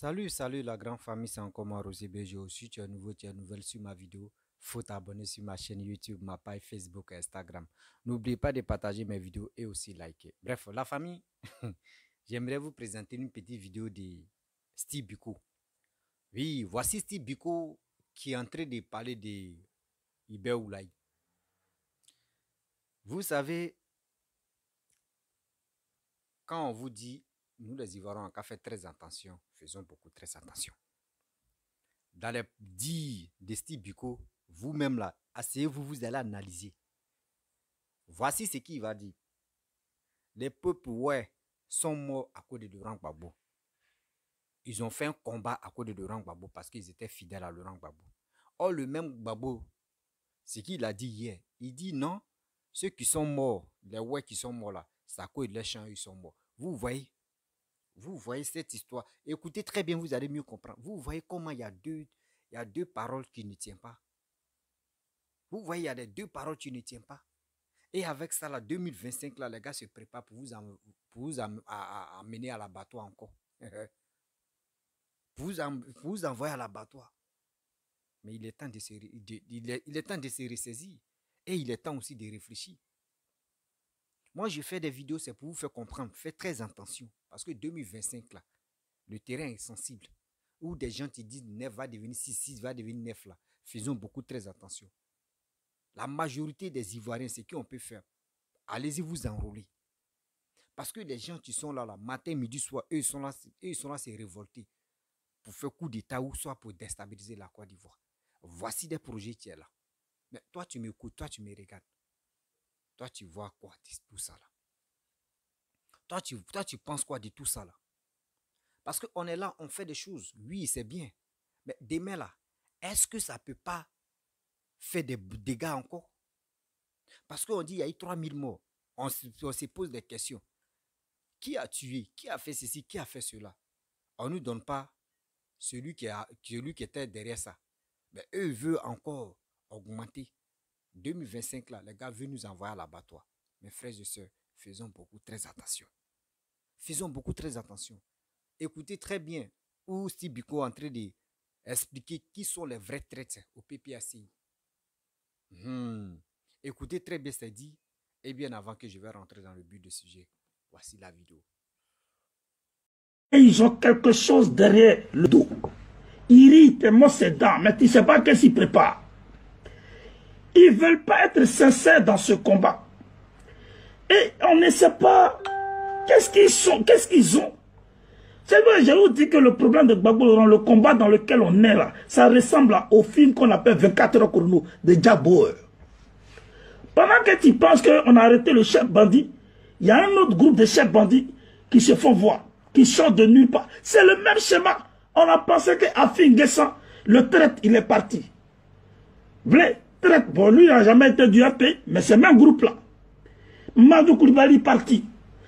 Salut la grande famille, c'est encore moi Rosé Bejo. Si tu es nouveau, tu es nouvelle sur ma vidéo, faut t'abonner sur ma chaîne YouTube, ma page Facebook et Instagram. N'oubliez pas de partager mes vidéos et aussi liker. Bref, la famille, j'aimerais vous présenter une petite vidéo de Steve Biko. Oui, voici Steve Biko qui est en train de parler de Iber Oulaye. Vous savez, quand on vous dit, nous les Ivoiriens, on a fait très attention, faisons beaucoup très attention. Dans les dires de Steve Biko, vous-même là, asseyez-vous, vous allez analyser. Voici ce qu'il va dire. Les peuples, ouais, sont morts à cause de Laurent Gbagbo. Ils ont fait un combat à cause de Laurent Gbagbo parce qu'ils étaient fidèles à Laurent Gbagbo. Or, le même Gbagbo, ce qu'il a dit hier, il dit non, ceux qui sont morts, les ouais qui sont morts là, c'est à cause de les champs, ils sont morts. Vous voyez cette histoire. Écoutez très bien, vous allez mieux comprendre. Vous voyez comment il y a deux paroles qui ne tiennent pas. Vous voyez, il y a deux paroles qui ne tiennent pas. Et avec ça, là, 2025, là, les gars se préparent pour vous amener à l'abattoir encore. pour vous envoyer à l'abattoir. Mais il est temps de se ressaisir. Et il est temps aussi de réfléchir. Moi, je fais des vidéos, c'est pour vous faire comprendre. Faites très attention. Parce que 2025, là, le terrain est sensible. Où des gens te disent 9 va devenir 6, 6 va devenir 9 là. Faisons beaucoup très attention. La majorité des Ivoiriens, c'est qu'on peut faire. Allez-y vous enrôler. Parce que les gens qui sont là, matin, midi, soir, eux, ils sont là, c'est révoltés. Pour faire coup d'état ou soit pour déstabiliser la Côte d'Ivoire. Voici des projets qui sont là. Mais toi, tu m'écoutes, toi, tu me regardes. Toi, tu vois quoi de tout ça là? Toi, tu penses quoi de tout ça là? Parce qu'on est là, on fait des choses. Oui, c'est bien. Mais demain là, est-ce que ça ne peut pas faire des dégâts encore? Parce qu'on dit qu'il y a eu 3000 morts. On se pose des questions. Qui a tué? Qui a fait ceci? Qui a fait cela? On ne nous donne pas celui qui était derrière ça. Mais eux veulent encore augmenter. 2025 là, les gars veulent nous envoyer à l'abattoir. Mes frères et sœurs, faisons beaucoup très attention. Faisons beaucoup très attention. Écoutez très bien où Steve Biko est en train d'expliquer qui sont les vrais traîtres au PPACI. Écoutez très bien, c'est dit. Et bien avant que je vais rentrer dans le but du sujet, voici la vidéo. Et ils ont quelque chose derrière le dos. Ils rient tellement ses dents, mais tu ne sais pas qu'est-ce qu'ils préparent. Ils ne veulent pas être sincères dans ce combat. Et on ne sait pas qu'est-ce qu'ils sont, qu'est-ce qu'ils ont. C'est vrai, je vous dis que le problème de Gbagbo Laurent, le combat dans lequel on est là, ça ressemble au film qu'on appelle 24 heures chrono de Jack Bauer. Pendant que tu penses qu'on a arrêté le chef bandit, il y a un autre groupe de chefs bandits qui se font voir, qui sortent de nulle part. C'est le même schéma. On a pensé qu'Afin Guessan, le traite, il est parti. Blé, traite, bon, lui, il n'a jamais été du RP, mais c'est le même groupe-là. Madou Koulibaly parti.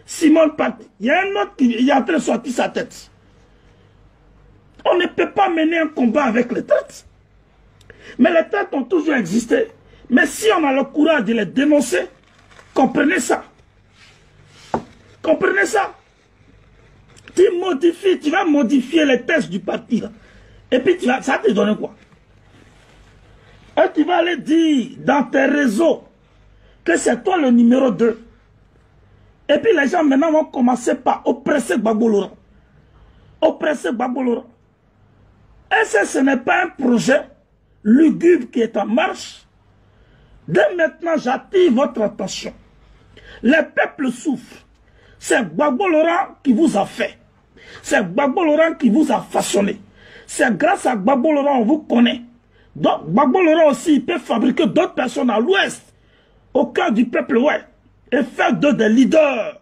Simon parti. Il y a un autre qui est en train de sortir sa tête. On ne peut pas mener un combat avec les traites. Mais les traites ont toujours existé. Mais si on a le courage de les dénoncer, comprenez ça. Comprenez ça. Tu vas modifier les textes du parti. Là. Et puis ça va te donner quoi? Et tu vas aller dire dans tes réseaux que c'est toi le numéro 2. Et puis les gens maintenant vont commencer par oppresser Gbagbo Laurent. Oppresser Gbagbo Laurent. Et ce n'est pas un projet lugubre qui est en marche. Dès maintenant, j'attire votre attention. Les peuples souffrent. C'est Gbagbo Laurent qui vous a fait. C'est Gbagbo Laurent qui vous a façonné. C'est grâce à Gbagbo Laurent on vous connaît. Donc Gbagbo Laurent aussi, il peut fabriquer d'autres personnes à l'ouest, au cœur du peuple, ouais, et faire d'eux des leaders.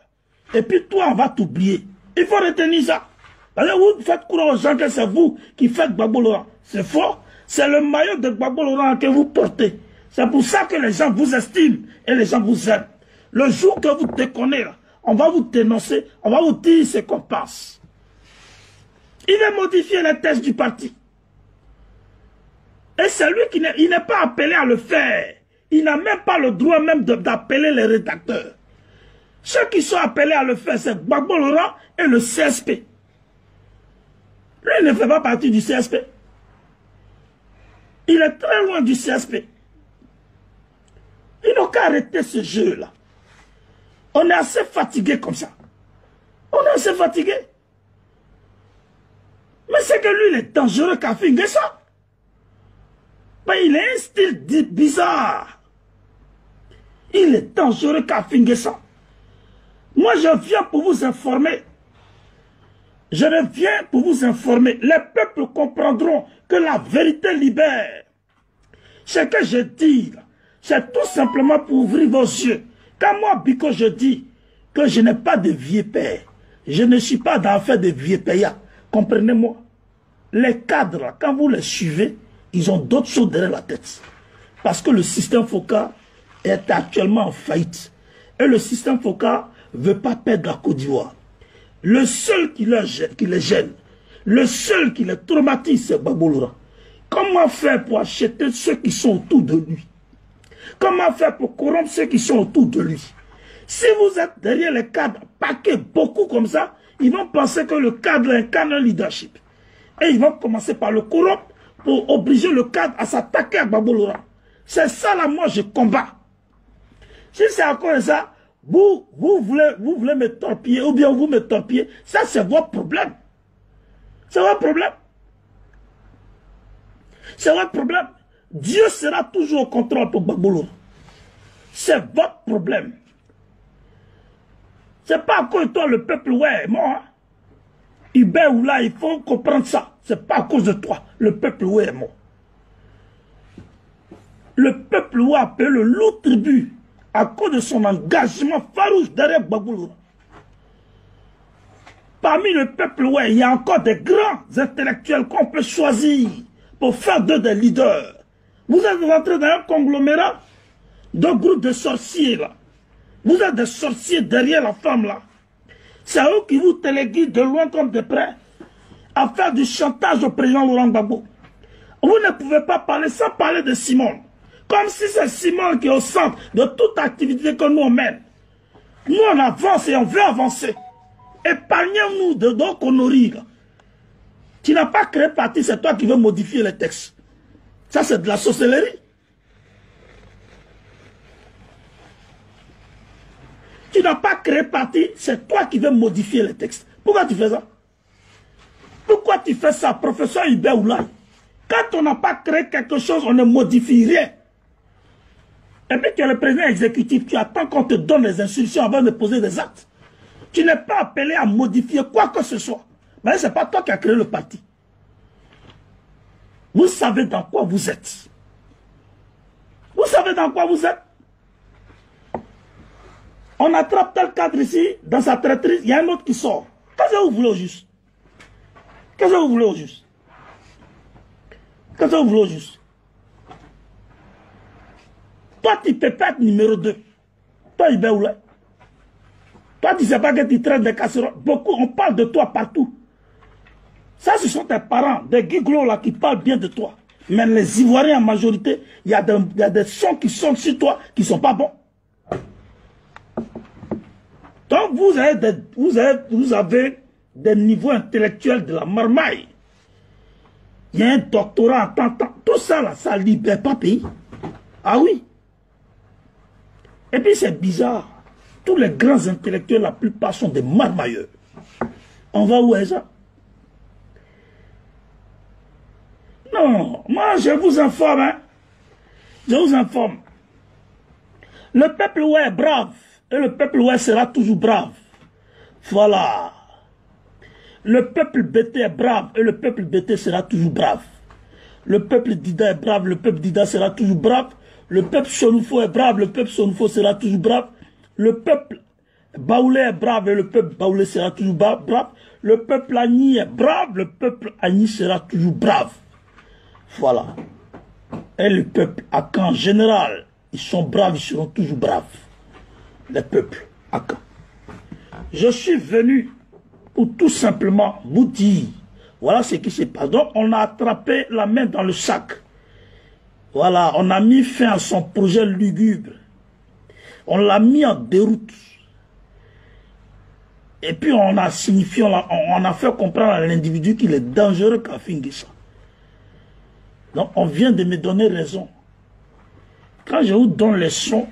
Et puis toi, on va t'oublier. Il faut retenir ça. Parce que vous faites croire aux gens que c'est vous qui faites Gbagbo Laurent. C'est faux. C'est le maillot de Gbagbo Laurent que vous portez. C'est pour ça que les gens vous estiment et les gens vous aiment. Le jour que vous déconnez, on va vous dénoncer, on va vous dire ce qu'on pense. Il va modifier les textes du parti. Et c'est lui qui n'est pas appelé à le faire. Il n'a même pas le droit même d'appeler les rédacteurs. Ceux qui sont appelés à le faire, c'est Gbagbo Laurent et le CSP. Lui, ne fait pas partie du CSP. Il est très loin du CSP. Ils n'ont qu'à arrêter ce jeu-là. On est assez fatigué comme ça. On est assez fatigué. Mais c'est que lui, il est dangereux qu'à finir ça. Mais il a un style bizarre. Il est dangereux qu'à finir ça. Moi, je viens pour vous informer. Je viens pour vous informer. Les peuples comprendront que la vérité libère. Ce que je dis, c'est tout simplement pour ouvrir vos yeux. Quand moi, Biko, je dis que je n'ai pas de vieux père, je ne suis pas dans l'affaire de vieux payas. Comprenez-moi. Les cadres, quand vous les suivez, ils ont d'autres choses derrière la tête. Parce que le système Foka est actuellement en faillite. Et le système Foka ne veut pas perdre la Côte d'Ivoire. Le seul qui les gêne, le seul qui les traumatise, c'est Gbagbo Laurent. Comment faire pour acheter ceux qui sont autour de lui? Comment faire pour corrompre ceux qui sont autour de lui? Si vous êtes derrière les cadres, paquets beaucoup comme ça, ils vont penser que le cadre incarne un leadership. Et ils vont commencer par le corrompre pour obliger le cadre à s'attaquer à Gbagbo Laurent. C'est ça là, moi je combats. Si c'est encore ça, vous voulez me torpiller ou bien vous me torpillez, ça c'est votre problème. C'est votre problème. C'est votre problème. Dieu sera toujours au contrôle pour Gbagbo Laurent. C'est votre problème. C'est pas à cause de toi le peuple ouais est mort. Hein? Hubert Oula, il faut comprendre ça. C'est pas à cause de toi le peuple ouais est mort. Le peuple ouais a payé le lourd tribut à cause de son engagement farouche derrière Gbagbo Laurent. Parmi le peuple ouais, il y a encore des grands intellectuels qu'on peut choisir pour faire d'eux des leaders. Vous êtes rentré dans un conglomérat de groupes de sorciers là. Vous êtes des sorciers derrière la femme là. C'est eux qui vous téléguident de loin comme de près à faire du chantage au président Laurent Gbagbo. Vous ne pouvez pas parler sans parler de Simone. Comme si c'est Simone qui est au centre de toute activité que nous on mène. Nous on avance et on veut avancer. Épargnez-nous de nos conneries là. Tu n'as pas créé parti, c'est toi qui veux modifier les textes. Ça c'est de la sorcellerie. Tu n'as pas créé parti, c'est toi qui veux modifier les textes. Pourquoi tu fais ça? Pourquoi tu fais ça, professeur Hubert Oula? Quand on n'a pas créé quelque chose, on ne modifie rien. Et puis tu es le président exécutif, tu attends qu'on te donne les instructions avant de poser des actes. Tu n'es pas appelé à modifier quoi que ce soit. Mais ce n'est pas toi qui as créé le parti. Vous savez dans quoi vous êtes. Vous savez dans quoi vous êtes. On attrape tel cadre ici, dans sa traîtrise, il y a un autre qui sort. Qu'est-ce que vous voulez au juste? Qu'est-ce que vous voulez au juste? Qu'est-ce que vous voulez au juste? Toi, tu peux pas être numéro 2. Toi, Hubert Oula. Toi, tu ne sais pas que tu traînes des casseroles. Beaucoup, on parle de toi partout. Ça, ce sont tes parents, des giglots là qui parlent bien de toi. Mais les Ivoiriens en majorité, il y a des sons qui sont sur toi qui ne sont pas bons. Donc, vous avez des niveaux intellectuels de la marmaille. Il y a un doctorat en temps. Tout ça, là, ça ne libère pas le pays. Ah oui. Et puis, c'est bizarre. Tous les grands intellectuels, la plupart sont des marmailleurs. On va où est ça? Non, moi, je vous informe. Hein. Je vous informe. Le peuple ouais est brave. Et le peuple ouais sera toujours brave. Voilà. Le peuple BT est brave et le peuple BT sera toujours brave. Le peuple Dida est brave, le peuple Dida sera toujours brave. Le peuple Sonufo est brave, le peuple Sonufo sera toujours brave. Le peuple Baoulé est brave et le peuple Baoulé sera toujours brave. Le peuple Agni est brave, le peuple Agni sera toujours brave. Voilà. Et le peuple Akan en général, ils sont braves, ils seront toujours braves. Les peuples Akan. Je suis venu pour tout simplement vous dire, voilà ce qui se passe. Donc on a attrapé la main dans le sac. Voilà, on a mis fin à son projet lugubre. On l'a mis en déroute. Et puis on a signifié, on a fait comprendre à l'individu qu'il est dangereux qu'à Fingissa. Donc on vient de me donner raison. Quand je vous donne les sons,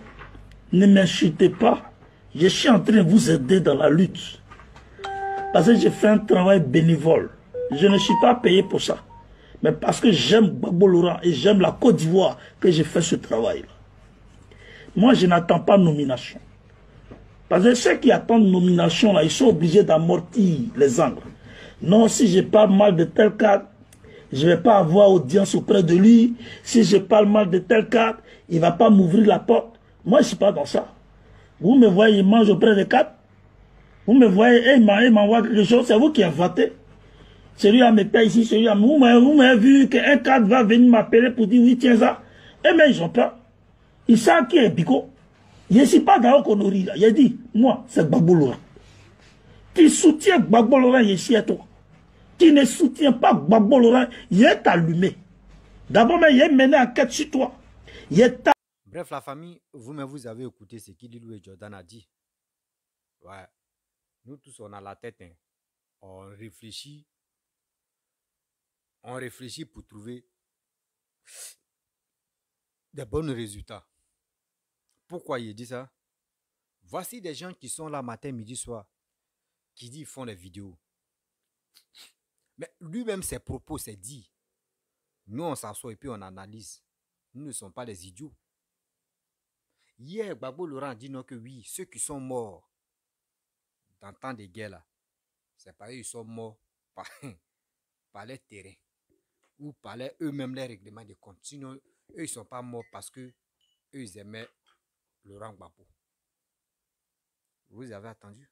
ne m'insultez pas. Je suis en train de vous aider dans la lutte. Parce que j'ai fait un travail bénévole. Je ne suis pas payé pour ça. Mais parce que j'aime Gbagbo Laurent et j'aime la Côte d'Ivoire que j'ai fait ce travail-là. Moi, je n'attends pas nomination. Parce que ceux qui attendent nomination, là, ils sont obligés d'amortir les angles. Non, si je parle mal de tel cadre, je ne vais pas avoir audience auprès de lui. Si je parle mal de tel cadre, il ne va pas m'ouvrir la porte. Moi, je ne suis pas dans ça. Vous me voyez, il mange auprès des cadres. Vous me voyez, et il m'envoie quelque chose, c'est vous qui inventez. Celui-là me paye ici, celui-là. Vous m'avez vu qu'un cadre va venir m'appeler pour dire oui, tiens ça. Eh bien, ils ont peur. Ils savent qui est Biko. Je ne suis pas dans le Konori. Il a dit, moi, c'est Gbagbo Laurent. Tu soutiens Gbagbo Laurent ici à toi. Tu ne soutiens pas Gbagbo Laurent, il est allumé. D'abord, il est mené en quête sur toi. Bref, la famille, vous-même, vous avez écouté ce qu'Idilou et Jordan a dit. Ouais. Nous tous, on a la tête. Hein. On réfléchit pour trouver des bons résultats. Pourquoi il dit ça? Voici des gens qui sont là matin, midi, soir, qui disent qu'ils font des vidéos. Mais lui-même, ses propos, c'est dit. Nous, on s'assoit et puis on analyse. Nous ne sommes pas des idiots. Hier, Gbagbo Laurent a dit non que oui, ceux qui sont morts dans le temps de guerre, là, c'est pareil, ils sont morts par les terrains ou par eux-mêmes les règlements de compte. Sinon, eux, ils ne sont pas morts parce que eux, ils aimaient Laurent Gbagbo. Vous avez attendu?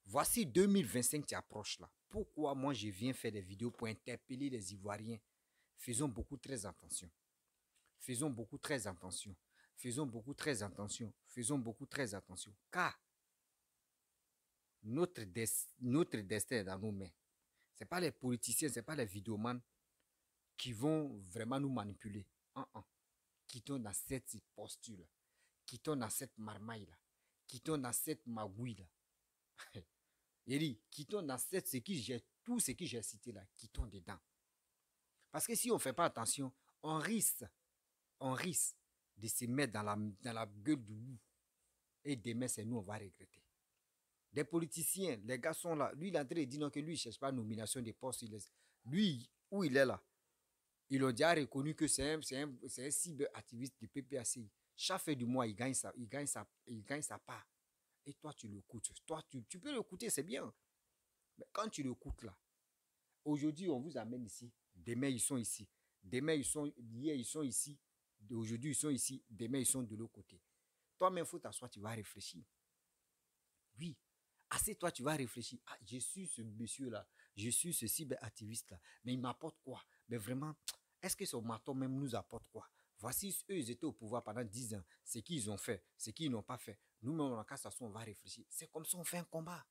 Voici 2025 qui approche là. Pourquoi moi je viens faire des vidéos pour interpeller les Ivoiriens? Faisons beaucoup très attention. Faisons beaucoup très attention. Faisons beaucoup très attention. Faisons beaucoup très attention. Car notre destin est dans nos mains. Ce n'est pas les politiciens, ce n'est pas les vidéomans qui vont vraiment nous manipuler. Quittons dans cette posture-là. Quittons dans cette marmaille-là. Quittons dans cette magouille-là. Il dit, quittons dans tout ce que j'ai cité là, quittons dedans. Parce que si on ne fait pas attention, on risque de se mettre dans la gueule du loup. Et demain, c'est nous, on va regretter. Des politiciens, les gars sont là. Lui, il est en train de dire non, que lui, il ne cherche pas nomination des postes. Lui, où il est là, ils ont déjà reconnu que c'est un cyberactiviste du PPACI. Chaque fin du mois, il gagne sa part. Et toi, tu l'écoutes. Toi, tu peux l'écouter, c'est bien. Mais quand tu l'écoutes là, aujourd'hui, on vous amène ici. Demain, ils sont ici. Hier, ils sont ici. Aujourd'hui, ils sont ici. Demain, ils sont de l'autre côté. Toi-même, il faut t'asseoir, tu vas réfléchir. Oui. Assez-toi, tu vas réfléchir. Ah, je suis ce monsieur-là. Je suis ce cyberactiviste-là. Mais il m'apporte quoi? Mais vraiment, est-ce que ce maton même nous apporte quoi? Voici, eux, ils étaient au pouvoir pendant 10 ans. Ce qu'ils ont fait, ce qu'ils n'ont pas fait. Nous-mêmes, en cas de on va réfléchir. C'est comme ça on fait un combat.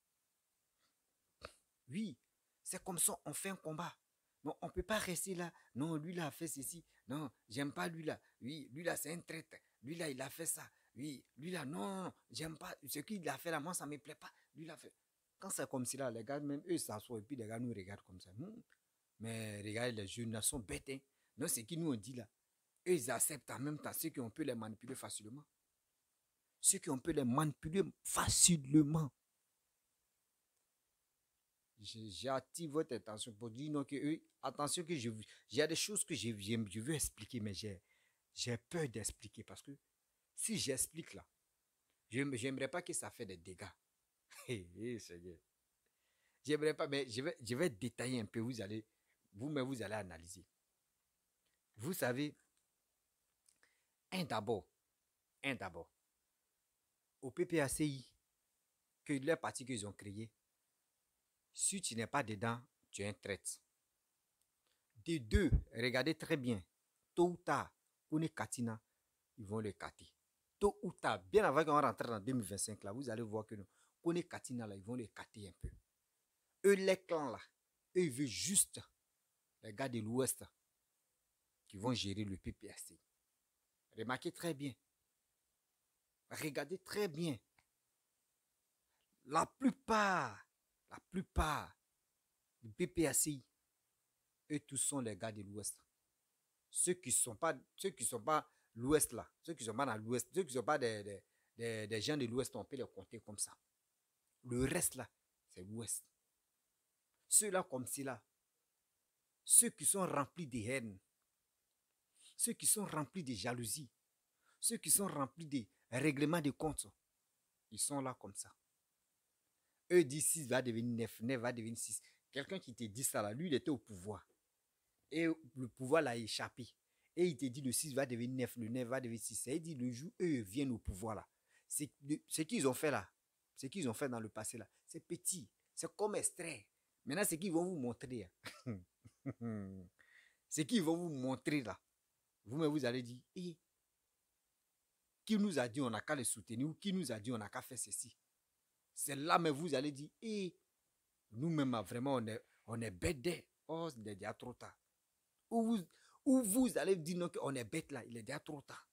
Oui, c'est comme ça on fait un combat. Non, on ne peut pas rester là. Non, lui là a fait ceci. Non, j'aime pas lui là. Oui, lui là c'est un traître. Lui là il a fait ça. Oui, lui là non, j'aime pas. Ce qu'il a fait là, moi ça ne me plaît pas. Lui là fait. Quand c'est comme ça, les gars, même eux s'assoient et puis les gars nous regardent comme ça. Mais regardez, les jeunes là sont bêtes. Hein. Non, c'est qui nous on dit là. Eux ils acceptent en même temps ceux qui on peut les manipuler facilement. Ceux qui on peut les manipuler facilement. J'attire votre attention pour dire non que eux, attention que j'ai des choses que je veux expliquer, mais j'ai peur d'expliquer parce que si j'explique là, j'aimerais pas que ça fait des dégâts. J'aimerais pas, mais je vais détailler un peu, vous-même vous allez analyser. Vous savez, d'abord, au PPACI, que leur parti qu'ils ont créé, si tu n'es pas dedans, tu es un traître. De deux, regardez très bien, tôt ou tard, Kone Katina, ils vont le cater. Tôt ou tard, bien avant qu'on rentre en 2025, là, vous allez voir que Kone Katina, là, ils vont le cater un peu. Eux, les clans, là, eux, ils veulent juste les gars de l'Ouest qui vont gérer le PPAC. Remarquez très bien. Regardez très bien. la plupart du PPACI, eux tous sont les gars de l'Ouest. Ceux qui sont pas l'Ouest là, ceux qui sont pas dans l'Ouest, ceux qui sont pas des gens de l'Ouest, on peut les compter comme ça. Le reste là, c'est l'Ouest. Ceux-là comme ceux-là, ceux qui sont remplis de haine, ceux qui sont remplis de jalousie, ceux qui sont remplis de règlements de compte, ils sont là comme ça. Eux disent 6 va devenir 9, 9 va devenir 6. Quelqu'un qui te dit ça là, lui il était au pouvoir. Et le pouvoir l'a échappé. Et il te dit le 6 va devenir 9, le 9 va devenir 6. Et il dit le jour eux viennent au pouvoir là. Ce qu'ils ont fait là, ce qu'ils ont fait dans le passé là, c'est petit. C'est comme extrait. Maintenant, ce qu'ils vont vous montrer. Ce qu'ils vont vous montrer là. Vous-même, vous allez dire, eh, qui nous a dit on n'a qu'à les soutenir ou qui nous a dit on n'a qu'à faire ceci. C'est là, mais vous allez dire, eh, nous-mêmes, vraiment, on est bêtes. Oh, il est déjà trop tard. Ou vous allez dire non, qu'on est bête là, il est déjà trop tard.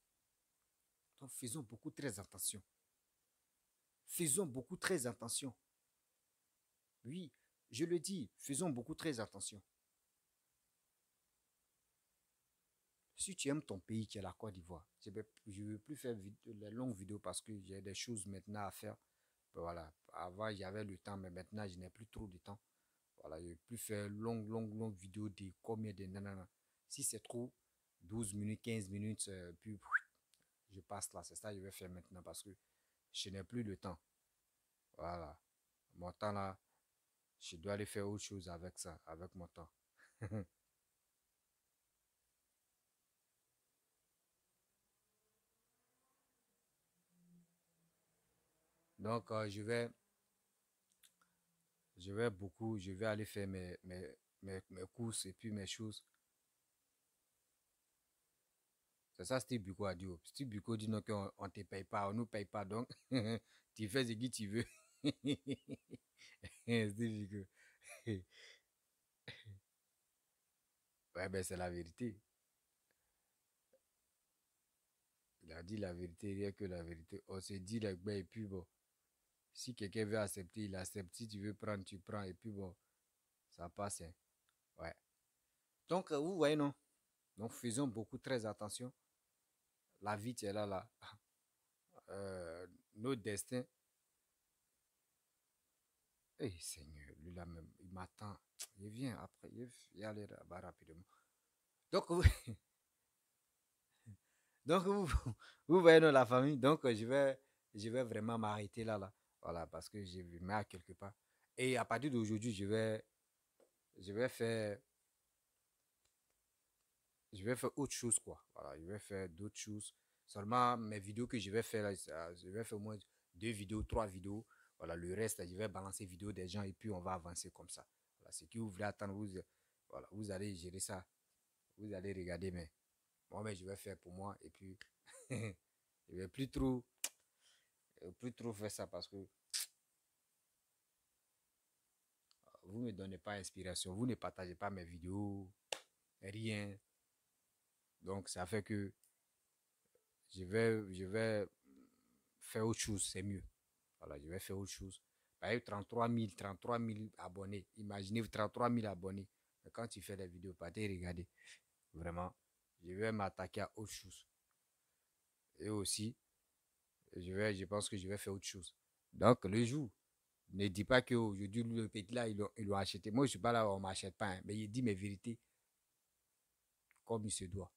Donc, faisons beaucoup très attention. Faisons beaucoup très attention. Oui, je le dis, faisons beaucoup très attention. Si tu aimes ton pays qui est la Côte d'Ivoire, je ne veux plus faire les longues vidéos parce que j'ai des choses maintenant à faire. Voilà, avant j'avais le temps, mais maintenant je n'ai plus trop de temps. Voilà, je ne veux plus faire longue vidéo de combien de nanana. Si c'est trop, 12 minutes, 15 minutes, puis je passe là. C'est ça que je vais faire maintenant parce que je n'ai plus de temps. Voilà, mon temps là, je dois aller faire autre chose avec ça, avec mon temps. Donc, je vais aller faire mes courses et puis mes choses. C'est ça, Steve Biko a dit. Steve Biko dit non, qu'on ne te paye pas, on ne nous paye pas, donc tu fais ce que tu veux. Steve Biko. Ouais, ben c'est la vérité. Il a dit la vérité, rien que la vérité. On s'est dit les gars, et puis bon, si quelqu'un veut accepter, il accepte. Si tu veux prendre, tu prends, et puis bon, ça passe. Hein. Ouais. Donc, vous voyez, non? Donc, faisons beaucoup très attention. La vie, tu es là. Nos destins. Eh, Seigneur, lui là même, il m'attend. Il vient après, il aller là-bas rapidement. Donc, donc vous voyez non, la famille. Donc, je vais vraiment m'arrêter là. Voilà, parce que j'ai vu mal quelque part. Et à partir d'aujourd'hui, je vais faire autre chose, quoi. Voilà, je vais faire d'autres choses. Seulement, mes vidéos que je vais faire, là, je vais faire au moins 2 vidéos, 3 vidéos. Voilà, le reste, je vais balancer vidéos des gens et puis on va avancer comme ça. Voilà, ce que vous voulez attendre, voilà, vous allez gérer ça. Vous allez regarder, mais moi, je vais faire pour moi et puis je vais plus trop faire ça parce que vous ne me donnez pas inspiration, vous ne partagez pas mes vidéos, rien. Donc, ça fait que je vais faire autre chose, c'est mieux. Voilà, je vais faire autre chose. Par exemple, 33 000 abonnés. Imaginez 33 000 abonnés. Mais quand tu fais des vidéos, pas te regarder. Vraiment, je vais m'attaquer à autre chose. Et aussi, je pense que je vais faire autre chose. Donc, le jour, ne dis pas qu'aujourd'hui, le petit là, ils l'ont acheté. Moi, je ne suis pas là, on ne m'achète pas. Hein, mais il dit mes vérités comme il se doit.